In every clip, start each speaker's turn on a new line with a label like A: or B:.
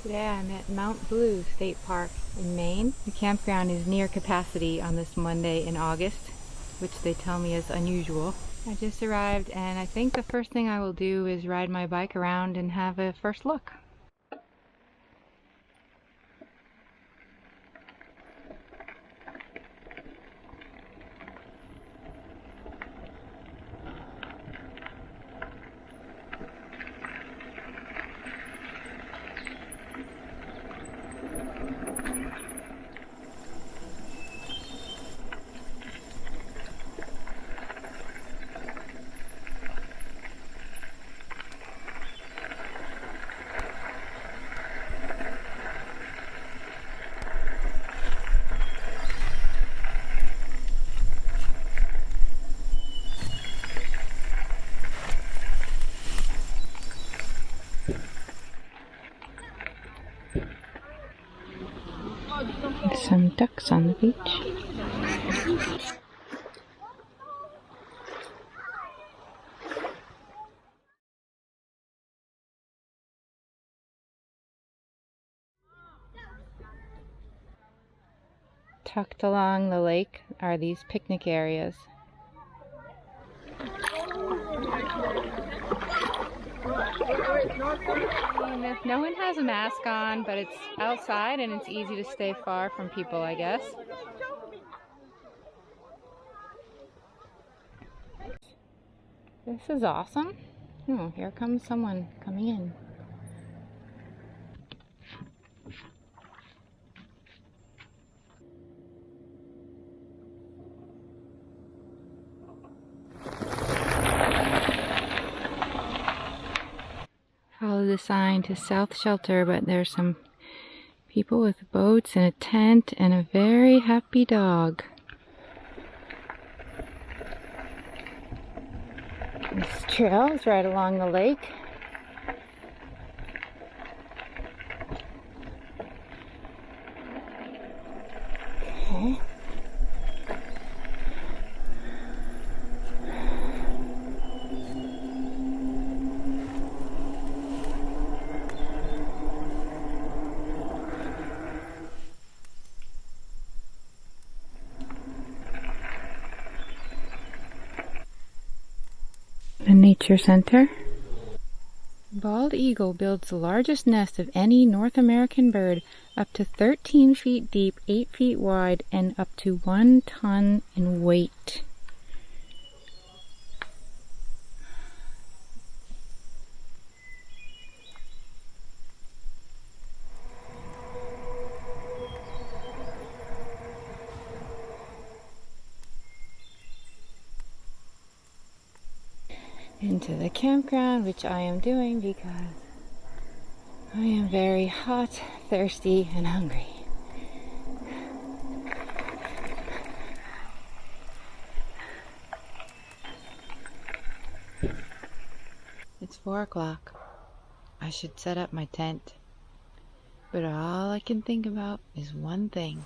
A: Today I'm at Mount Blue State Park in Maine. The campground is near capacity on this Monday in August, which they tell me is unusual. I just arrived and I think the first thing I will do is ride my bike around and have a first look. Some ducks on the beach. Tucked along the lake are these picnic areas. No one has a mask on, but it's outside and it's easy to stay far from people, I guess. This is awesome. Oh, here comes someone coming in. Follow the sign to South Shelter, but there's some people with boats and a tent and a very happy dog. This trail is right along the lake. Okay. The nature center. Bald eagle builds the largest nest of any North American bird, up to 13 feet deep, 8 feet wide, and up to 1 ton in weight. Into the campground, which I am doing because I am very hot, thirsty, and hungry. It's 4 o'clock. I should set up my tent, but all I can think about is one thing.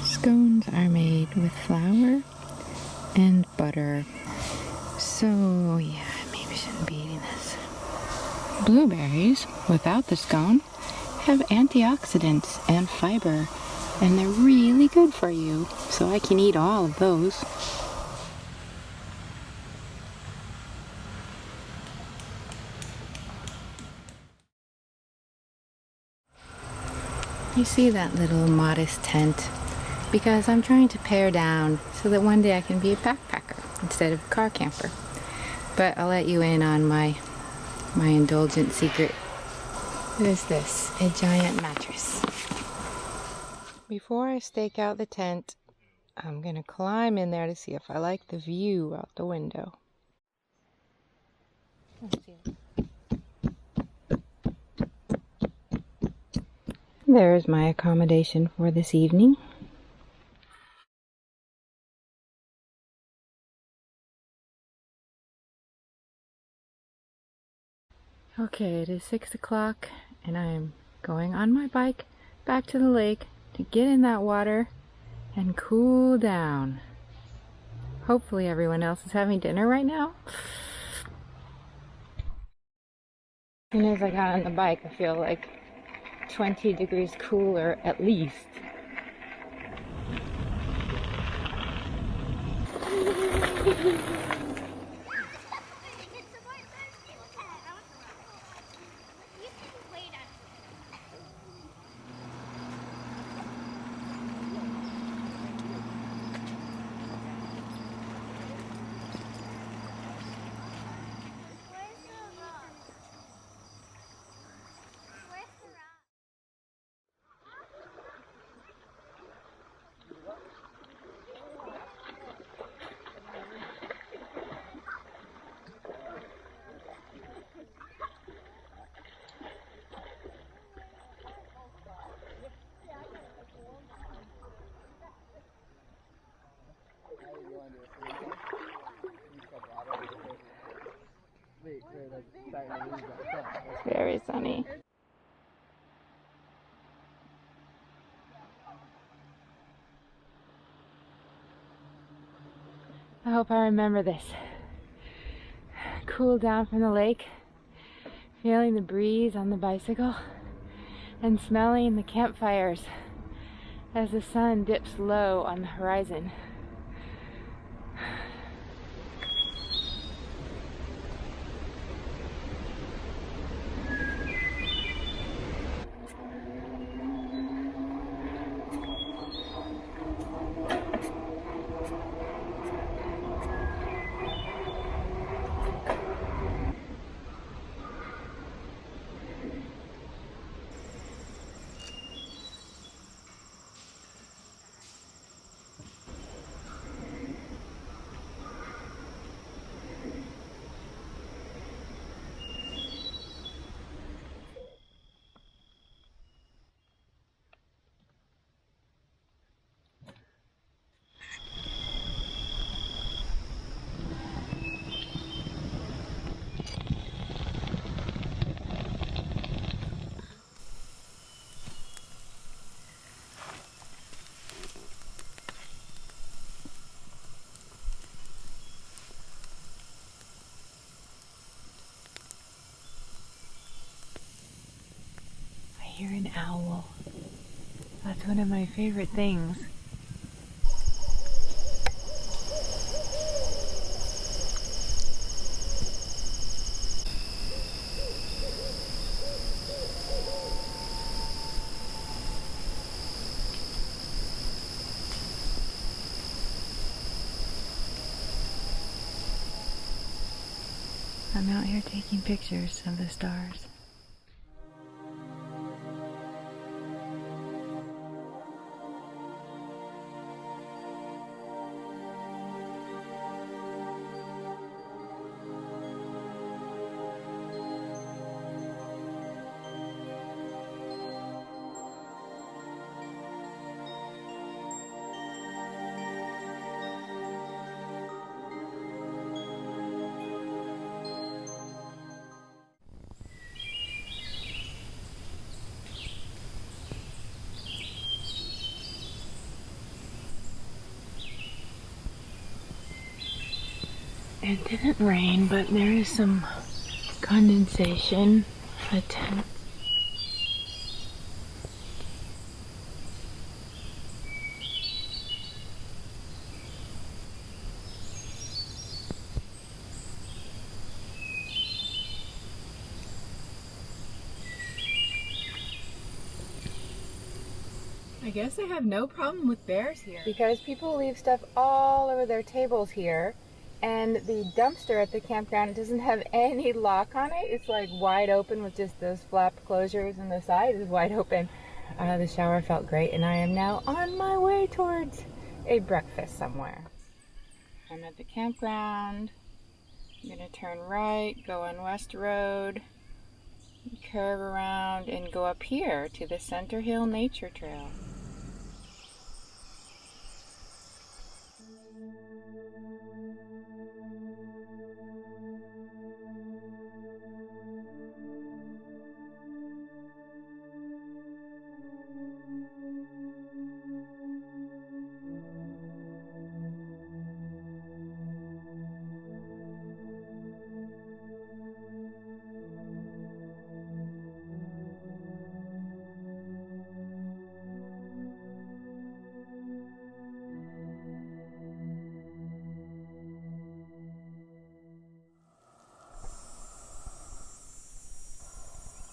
A: Scones are made with flour and butter. So yeah, maybe I shouldn't be eating this. Blueberries, without the scone, have antioxidants and fiber, and they're really good for you, so I can eat all of those. You see that little modest tent? Because I'm trying to pare down so that one day I can be a backpacker instead of a car camper. But I'll let you in on my indulgent secret. What is this? A giant mattress. Before I stake out the tent, I'm gonna climb in there to see if I like the view out the window. Let's see. There's my accommodation for this evening. Okay, it is 6 o'clock and I'm going on my bike back to the lake to get in that water and cool down. Hopefully everyone else is having dinner right now. As soon as I got on the bike, I feel like 20 degrees cooler at least. Very sunny. I hope I remember this. Cool down from the lake, feeling the breeze on the bicycle, and smelling the campfires as the sun dips low on the horizon. I hear an owl. That's one of my favorite things. I'm out here taking pictures of the stars. It didn't rain, but there is some condensation. The tent. I guess I have no problem with bears here. Because people leave stuff all over their tables here. And the dumpster at the campground doesn't have any lock on it. It's like wide open with just those flap closures, and the side is wide open. The shower felt great, and I am now on my way towards a breakfast somewhere. I'm at the campground. I'm gonna turn right, go on West Road, curve around and go up here to the Center Hill Nature Trail.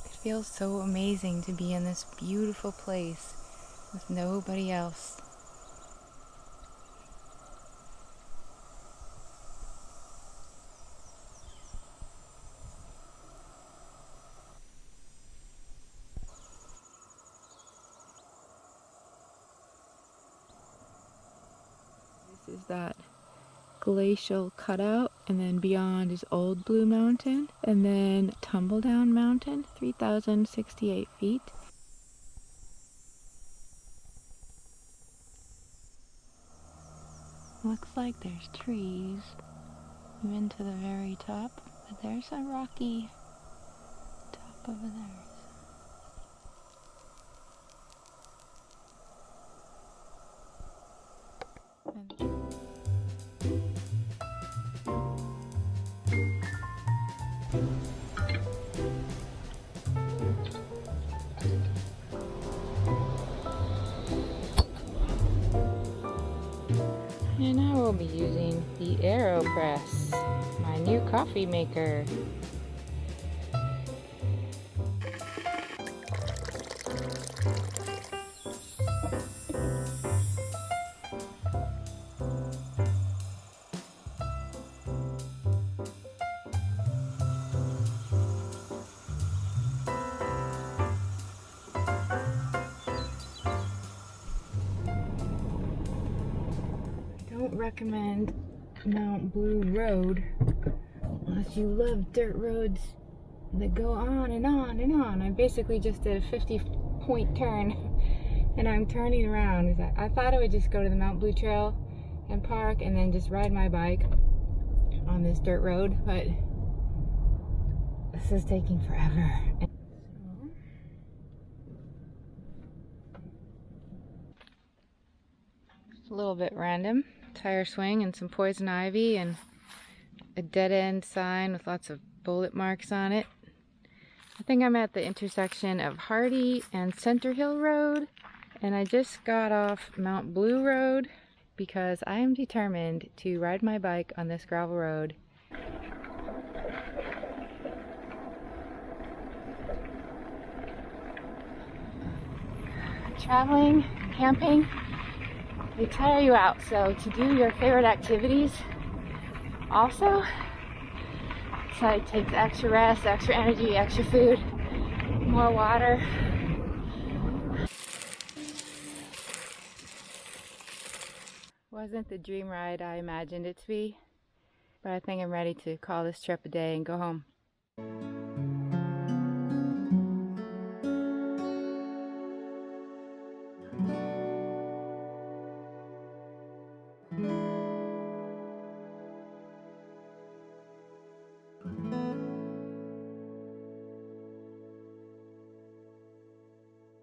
A: It feels so amazing to be in this beautiful place with nobody else. This is that glacial cutout, and then beyond is Old Blue Mountain, and then Tumbledown Mountain, 3,068 feet. Looks like there's trees even to the very top, but there's a rocky top over there. And I will be using the Aeropress, my new coffee maker. Don't recommend Mount Blue Road unless you love dirt roads that go on and on and on. I basically just did a 50-point turn and I'm turning around. I thought I would just go to the Mount Blue Trail and park and then just ride my bike on this dirt road, but this is taking forever. It's a little bit random. Tire swing and some poison ivy and a dead end sign with lots of bullet marks on it. I think I'm at the intersection of Hardy and Center Hill Road, and I just got off Mount Blue Road because I am determined to ride my bike on this gravel road. Traveling, camping, they tire you out, so to do your favorite activities also, so it takes extra rest, extra energy, extra food, more water. Wasn't the dream ride I imagined it to be, but I think I'm ready to call this trip a day and go home.